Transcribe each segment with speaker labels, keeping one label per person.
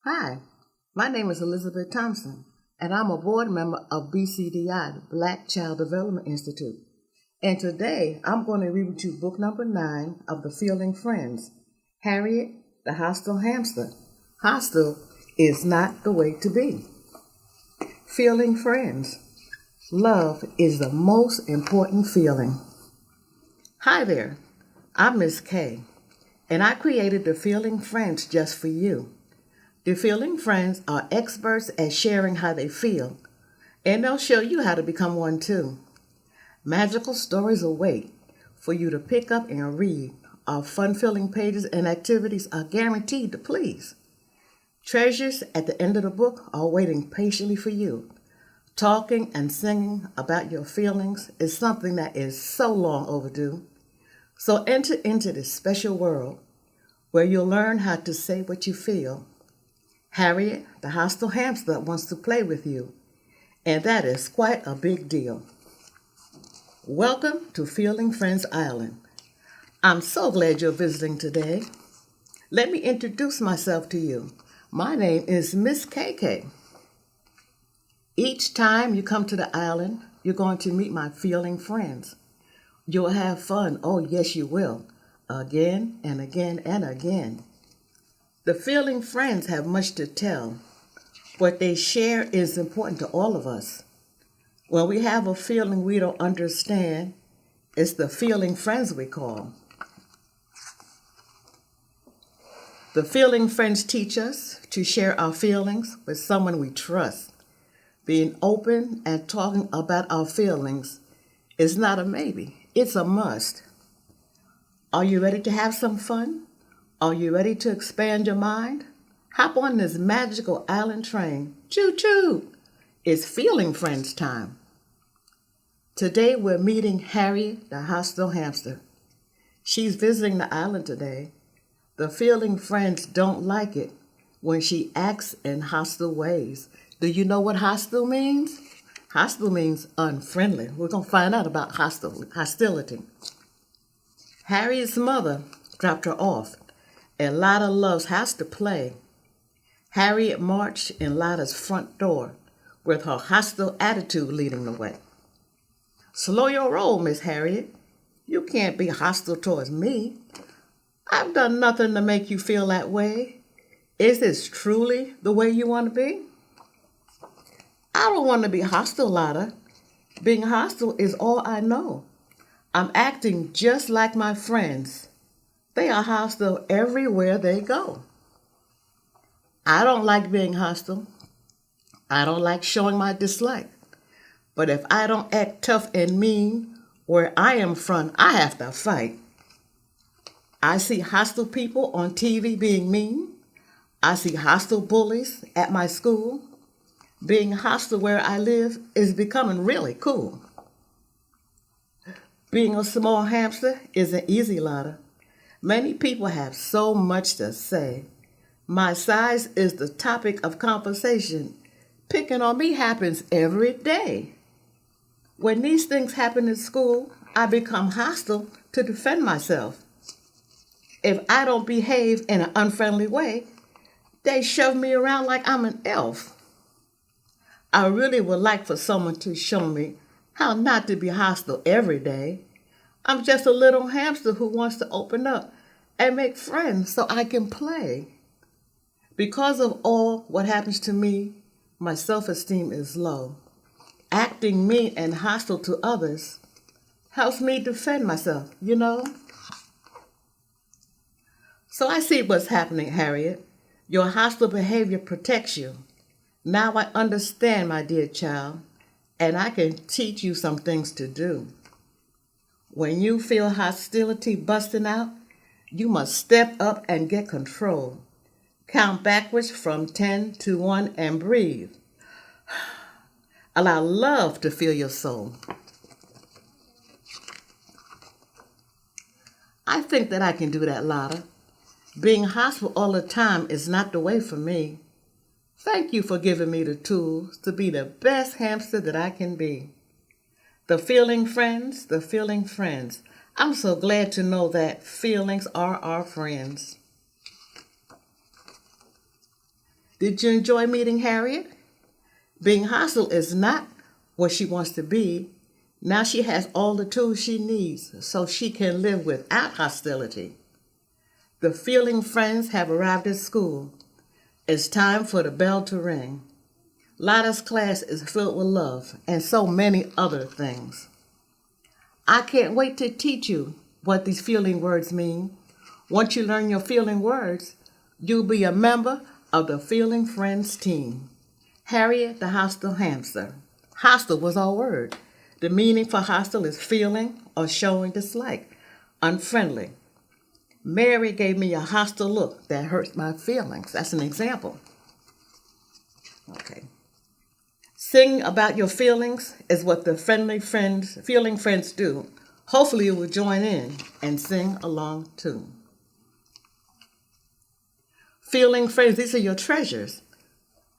Speaker 1: Hi, my name is Elizabeth Thompson, and I'm a board member of BCDI, the Black Child Development Institute. And today I'm going to read with you book number 9 of The Feeling Friends, Harriet the Hostile Hamster. Hostile is not the way to be. Feeling Friends. Love is the most important feeling. Hi there, I'm Miss K, and I created The Feeling Friends just for you. The Feeling Friends are experts at sharing how they feel, and they'll show you how to become one too. Magical stories await for you to pick up and read. Our fun-filling pages and activities are guaranteed to please. Treasures at the end of the book are waiting patiently for you. Talking and singing about your feelings is something that is so long overdue. So enter into this special world where you'll learn how to say what you feel. Harriet, the hostile hamster, wants to play with you, and that is quite a big deal. Welcome to Feeling Friends Island. I'm so glad you're visiting today. Let me introduce myself to you. My name is Miss KK. Each time you come to the island, you're going to meet my feeling friends. You'll have fun. Oh, yes, you will. Again and again and again. The Feeling Friends have much to tell. What they share is important to all of us. When we have a feeling we don't understand, it's the Feeling Friends we call. The Feeling Friends teach us to share our feelings with someone we trust. Being open and talking about our feelings is not a maybe, it's a must. Are you ready to have some fun? Are you ready to expand your mind? Hop on this magical island train. Choo-choo! It's Feeling Friends time. Today we're meeting Harriet the hostile hamster. She's visiting the island today. The Feeling Friends don't like it when she acts in hostile ways. Do you know what hostile means? Hostile means unfriendly. We're going to find out about hostility. Harriet's mother dropped her off, and Lotta Loves has to play. Harriet marched in Lotta's front door with her hostile attitude leading the way. Slow your roll, Miss Harriet. You can't be hostile towards me. I've done nothing to make you feel that way. Is this truly the way you want to be? I don't want to be hostile, Lotta. Being hostile is all I know. I'm acting just like my friends. They are hostile everywhere they go. I don't like being hostile. I don't like showing my dislike. But if I don't act tough and mean where I am from, I have to fight. I see hostile people on TV being mean. I see hostile bullies at my school. Being hostile where I live is becoming really cool. Being a small hamster isn't easy, Lotta. Many people have so much to say. My size is the topic of conversation. Picking on me happens every day. When these things happen in school, I become hostile to defend myself. If I don't behave in an unfriendly way, they shove me around like I'm an elf. I really would like for someone to show me how not to be hostile every day. I'm just a little hamster who wants to open up and make friends so I can play. Because of all what happens to me, my self-esteem is low. Acting mean and hostile to others helps me defend myself, you know? So I see what's happening, Harriet. Your hostile behavior protects you. Now I understand, my dear child, and I can teach you some things to do. When you feel hostility busting out, you must step up and get control. Count backwards from 10 to 1 and breathe. Allow love to fill your soul. I think that I can do that, Lotta. Being hostile all the time is not the way for me. Thank you for giving me the tools to be the best hamster that I can be. The Feeling Friends, the Feeling Friends. I'm so glad to know that feelings are our friends. Did you enjoy meeting Harriet? Being hostile is not what she wants to be. Now she has all the tools she needs so she can live without hostility. The feeling friends have arrived at school. It's time for the bell to ring. Lotta's class is filled with love and so many other things. I can't wait to teach you what these feeling words mean. Once you learn your feeling words, you'll be a member of the Feeling Friends team. Harriet the hostile hamster. Hostile was our word. The meaning for hostile is feeling or showing dislike, unfriendly. Mary gave me a hostile look that hurts my feelings. That's an example. Okay. Sing about your feelings is what the feeling friends do. Hopefully you will join in and sing along too. Feeling friends, these are your treasures.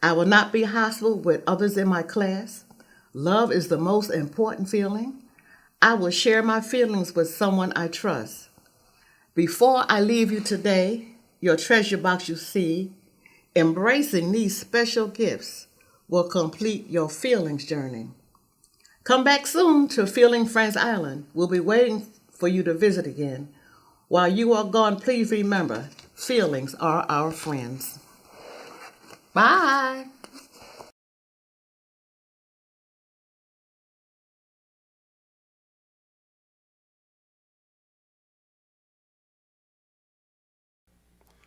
Speaker 1: I will not be hostile with others in my class. Love is the most important feeling. I will share my feelings with someone I trust. Before I leave you today, your treasure box you see, embracing these special gifts will complete your feelings journey. Come back soon to Feeling Friends Island. We'll be waiting for you to visit again. While you are gone, please remember, feelings are our friends. Bye.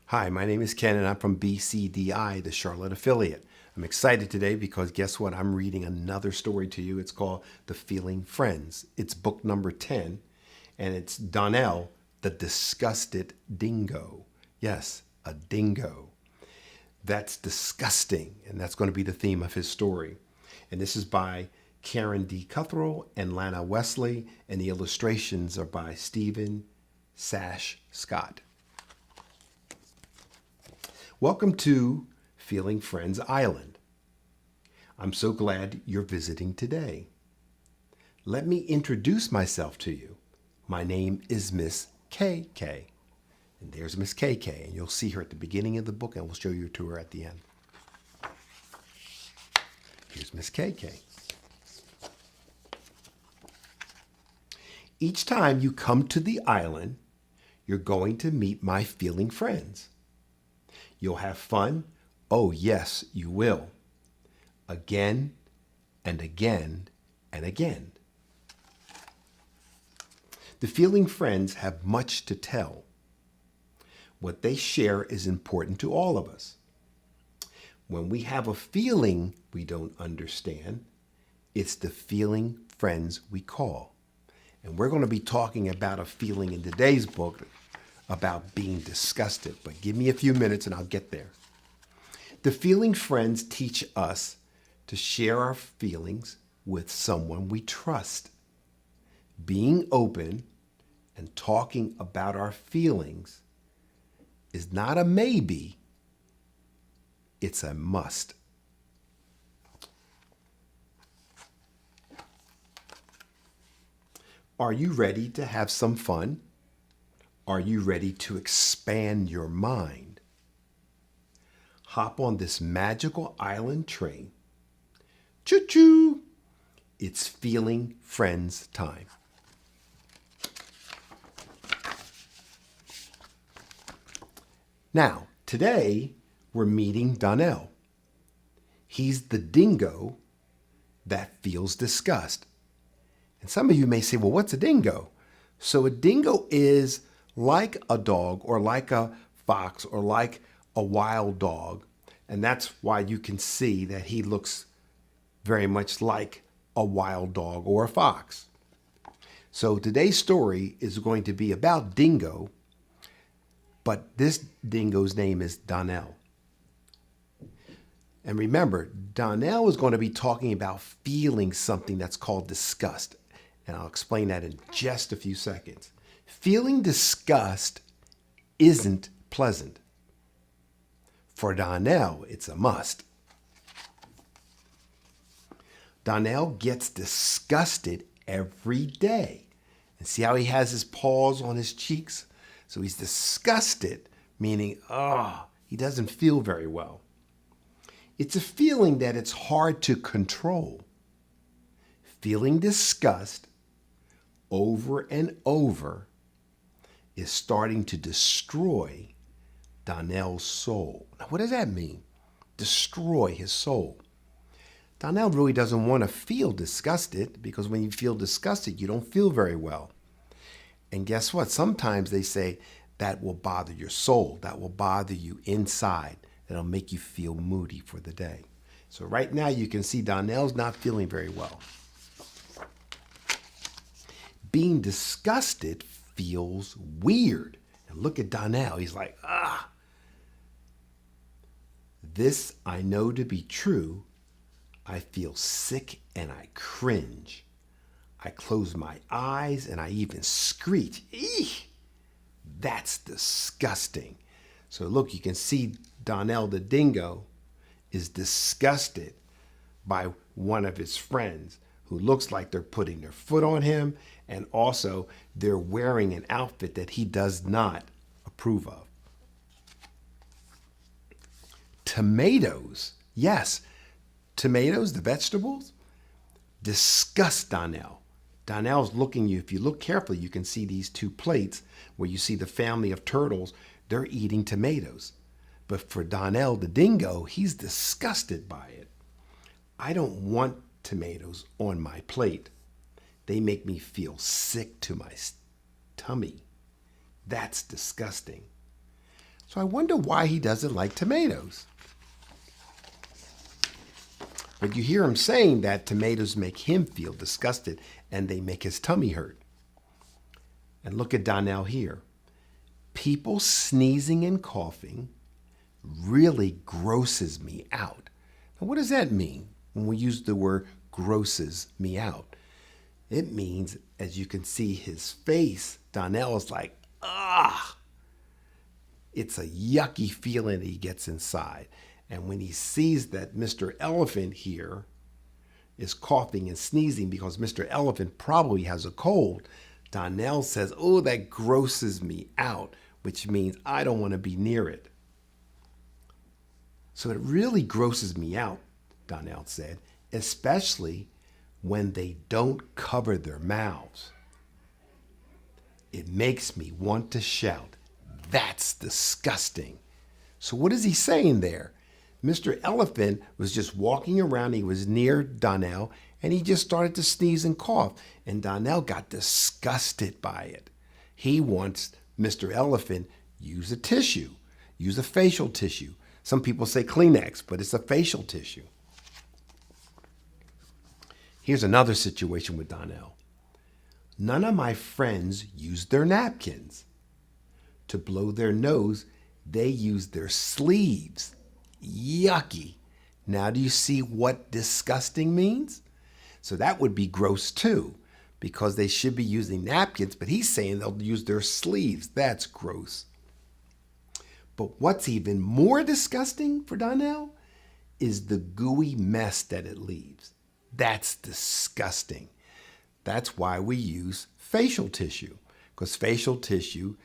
Speaker 2: Hi, my name is Ken and I'm from BCDI, the Charlotte affiliate. I'm excited today because guess what? I'm reading another story to you. It's called The Feeling Friends. It's book number 10 and it's Donnell, the Disgusted Dingo. Yes, a dingo. That's disgusting, and that's going to be the theme of his story. And this is by Karen D. Cuthrell and Lana Wesley, and the illustrations are by Stephen Sash Scott. Welcome to Feeling Friends Island. I'm so glad you're visiting today. Let me introduce myself to you. My name is Miss KK. And there's Miss KK, and you'll see her at the beginning of the book, and we'll show you to her at the end. Here's Miss KK. Each time you come to the island, you're going to meet my feeling friends. You'll have fun. Oh, yes, you will. Again and again and again. The feeling friends have much to tell. What they share is important to all of us. When we have a feeling we don't understand, it's the feeling friends we call. And we're going to be talking about a feeling in today's book about being disgusted. But give me a few minutes and I'll get there. The feeling friends teach us to share our feelings with someone we trust. Being open and talking about our feelings is not a maybe, it's a must. Are you ready to have some fun? Are you ready to expand your mind? Hop on this magical island train. Choo-choo! It's Feeling Friends time. Now, today we're meeting Donnell. He's the dingo that feels disgust. And some of you may say, well, what's a dingo? So a dingo is like a dog or like a fox or like a wild dog. And that's why you can see that he looks very much like a wild dog or a fox. So today's story is going to be about Dingo, but this dingo's name is Donnell. And remember, Donnell is going to be talking about feeling something that's called disgust. And I'll explain that in just a few seconds. Feeling disgust isn't pleasant. For Donnell, it's a must. Donnell gets disgusted every day. And see how he has his paws on his cheeks? So he's disgusted, meaning, he doesn't feel very well. It's a feeling that it's hard to control. Feeling disgust over and over is starting to destroy Donnell's soul. Now, what does that mean? Destroy his soul. Donnell really doesn't want to feel disgusted, because when you feel disgusted, you don't feel very well. And guess what? Sometimes they say that will bother your soul. That will bother you inside. That'll make you feel moody for the day. So right now you can see Donnell's not feeling very well. Being disgusted feels weird. And look at Donnell. He's like, ah. This I know to be true. I feel sick and I cringe. I close my eyes and I even screech. Eek! That's disgusting. So look, you can see Donnell the dingo is disgusted by one of his friends who looks like they're putting their foot on him, and also they're wearing an outfit that he does not approve of. Tomatoes, yes, tomatoes, the vegetables, disgust Donnell. Donnell's looking you. If you look carefully, you can see these two plates where you see the family of turtles. They're eating tomatoes. But for Donnell the dingo, he's disgusted by it. I don't want tomatoes on my plate. They make me feel sick to my tummy. That's disgusting. So I wonder why he doesn't like tomatoes. But you hear him saying that tomatoes make him feel disgusted and they make his tummy hurt. And look at Donnell here. People sneezing and coughing really grosses me out. Now, what does that mean when we use the word grosses me out? It means, as you can see his face, Donnell is like, ah. It's a yucky feeling that he gets inside. And when he sees that Mr. Elephant here is coughing and sneezing because Mr. Elephant probably has a cold, Donnell says, oh, that grosses me out, which means I don't want to be near it. So it really grosses me out, Donnell said, especially when they don't cover their mouths. It makes me want to shout, that's disgusting. So what is he saying there? Mr. Elephant was just walking around. He was near Donnell, and he just started to sneeze and cough. And Donnell got disgusted by it. He wants Mr. Elephant use a tissue, use a facial tissue. Some people say Kleenex, but it's a facial tissue. Here's another situation with Donnell. None of my friends use their napkins. To blow their nose, they use their sleeves. Yucky. Now do you see what disgusting means? So that would be gross too, because they should be using napkins, but he's saying they'll use their sleeves. That's gross. But what's even more disgusting for Donnell is the gooey mess that it leaves. That's disgusting. That's why we use facial tissue, because facial tissue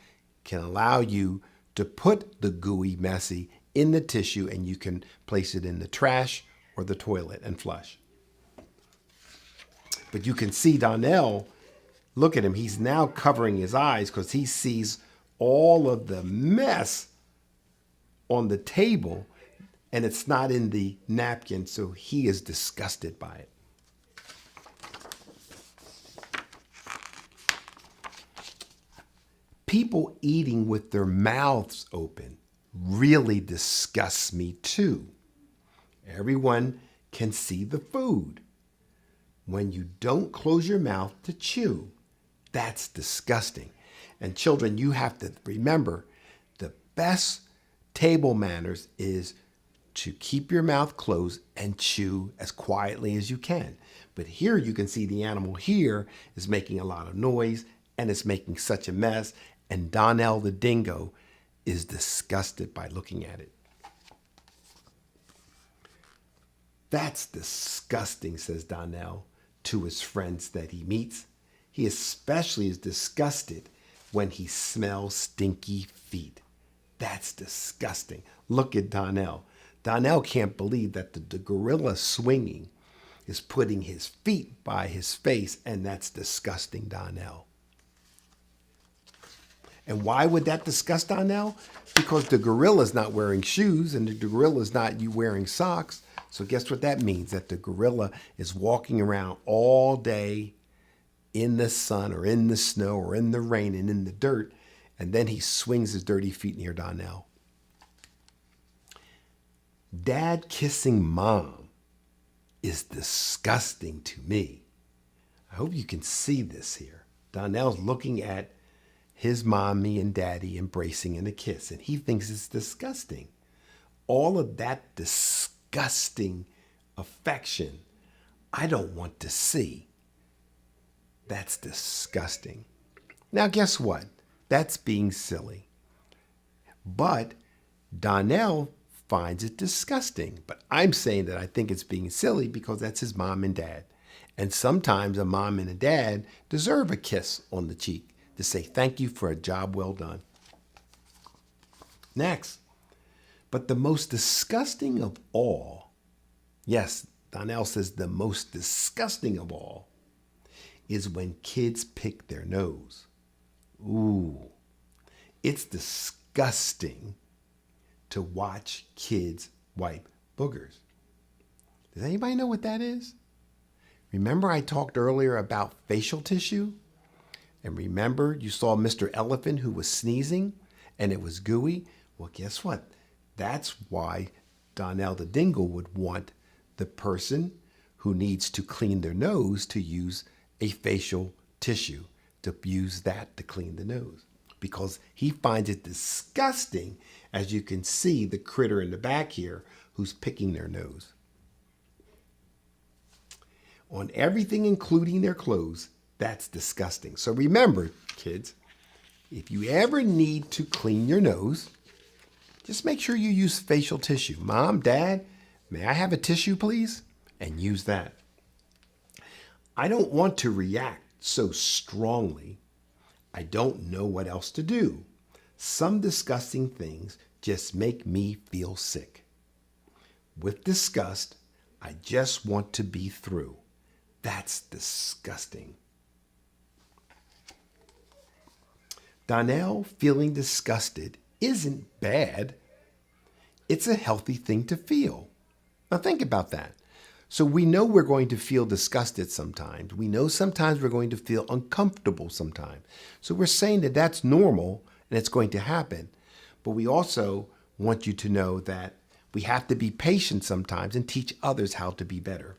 Speaker 2: can allow you to put the gooey, messy in the tissue, and you can place it in the trash or the toilet and flush. But you can see Donnell, look at him, he's now covering his eyes because he sees all of the mess on the table and it's not in the napkin, so he is disgusted by it. People eating with their mouths open really disgusts me too. Everyone can see the food. When you don't close your mouth to chew, that's disgusting. And children, you have to remember the best table manners is to keep your mouth closed and chew as quietly as you can. But here you can see the animal here is making a lot of noise and it's making such a mess. And Donnell the dingo is disgusted by looking at it. That's disgusting, says Donnell to his friends that he meets. He especially is disgusted when he smells stinky feet. That's disgusting. Look at Donnell. Donnell can't believe that the gorilla swinging is putting his feet by his face, and that's disgusting Donnell. And why would that disgust Donnell? Because the gorilla's not wearing shoes and the gorilla's not wearing socks. So guess what that means? That the gorilla is walking around all day in the sun or in the snow or in the rain and in the dirt, and then he swings his dirty feet near Donnell. Dad kissing mom is disgusting to me. I hope you can see this here. Donnell's looking at his mommy and daddy embracing in a kiss, and he thinks it's disgusting. All of that disgusting affection, I don't want to see. That's disgusting. Now, guess what? That's being silly. But Donnell finds it disgusting. But I'm saying that I think it's being silly because that's his mom and dad. And sometimes a mom and a dad deserve a kiss on the cheek to say thank you for a job well done. Next, but the most disgusting of all, yes, Donnell says the most disgusting of all, is when kids pick their nose. Ooh, it's disgusting to watch kids wipe boogers. Does anybody know what that is? Remember I talked earlier about facial tissue? And remember you saw Mr. Elephant who was sneezing and it was gooey? Well, guess what? That's why Donnell the Dingo would want the person who needs to clean their nose to use a facial tissue, to use that to clean the nose. Because he finds it disgusting, as you can see the critter in the back here who's picking their nose. On everything, including their clothes, that's disgusting. So remember, kids, if you ever need to clean your nose, just make sure you use facial tissue. Mom, Dad, may I have a tissue, please? And use that. I don't want to react so strongly. I don't know what else to do. Some disgusting things just make me feel sick. With disgust, I just want to be through. That's disgusting. Donnell feeling disgusted isn't bad. It's a healthy thing to feel. Now think about that. So we know we're going to feel disgusted sometimes. We know sometimes we're going to feel uncomfortable sometimes. So we're saying that that's normal and it's going to happen. But we also want you to know that we have to be patient sometimes and teach others how to be better.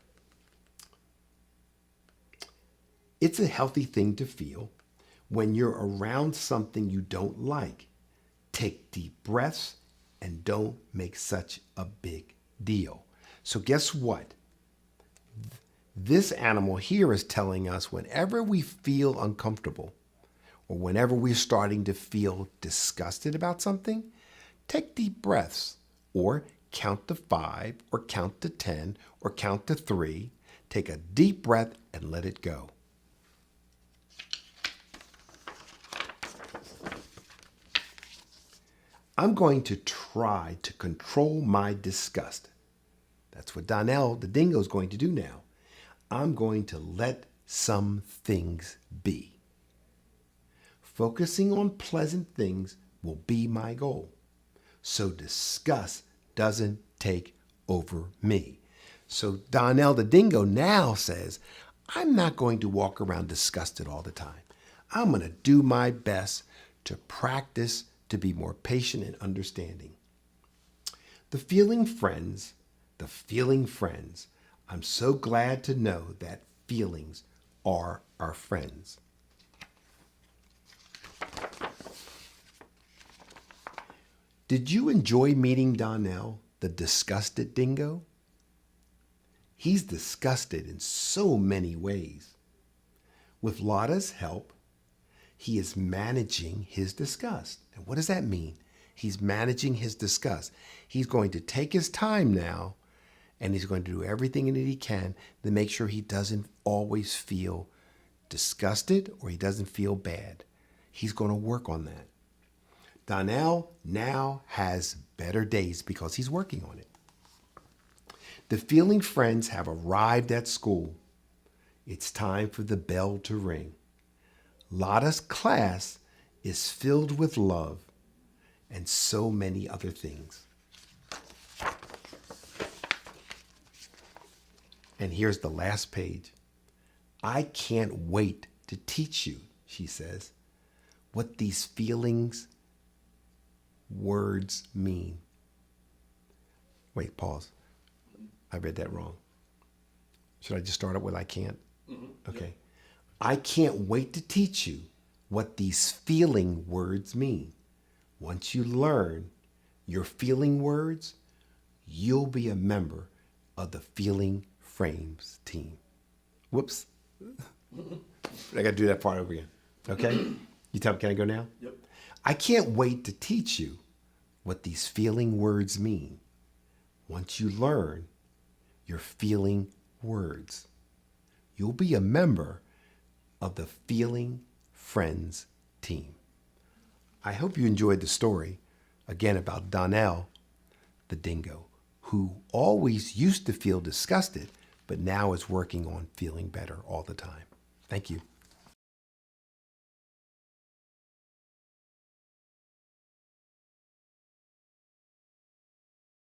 Speaker 2: It's a healthy thing to feel when you're around something you don't like. Take deep breaths and don't make such a big deal. So guess what? This animal here is telling us whenever we feel uncomfortable or whenever we're starting to feel disgusted about something, take deep breaths or count to 5 or count to 10 or count to 3. Take a deep breath and let it go. I'm going to try to control my disgust. That's what Donnell the Dingo is going to do now. I'm going to let some things be. Focusing on pleasant things will be my goal, so disgust doesn't take over me. So Donnell the Dingo now says, I'm not going to walk around disgusted all the time. I'm going to do my best to practice to be more patient and understanding. The feeling friends, I'm so glad to know that feelings are our friends. Did you enjoy meeting Donnell, the disgusted dingo? He's disgusted in so many ways. With Lotta's help, he is managing his disgust. And what does that mean? He's managing his disgust. He's going to take his time now, and he's going to do everything that he can to make sure he doesn't always feel disgusted or he doesn't feel bad. He's going to work on that. Donnell now has better days because he's working on it. The feeling friends have arrived at school. It's time for the bell to ring. Lotta's class is filled with love and so many other things. And here's the last page. I can't wait to teach you, she says, what these feelings, words mean. Wait, pause. I read that wrong. Should I just start up with I can't? Okay. Yep. I can't wait to teach you what these feeling words mean. Once you learn your feeling words, you'll be a member of the Feeling Frames team. Whoops. I got to do that part over again. Okay? You tell me, can I go now?
Speaker 3: Yep.
Speaker 2: I can't wait to teach you what these feeling words mean. Once you learn your feeling words, you'll be a member of the Feeling Friends team. I hope you enjoyed the story, again, about Donnell, the dingo, who always used to feel disgusted, but now is working on feeling better all the time. Thank you.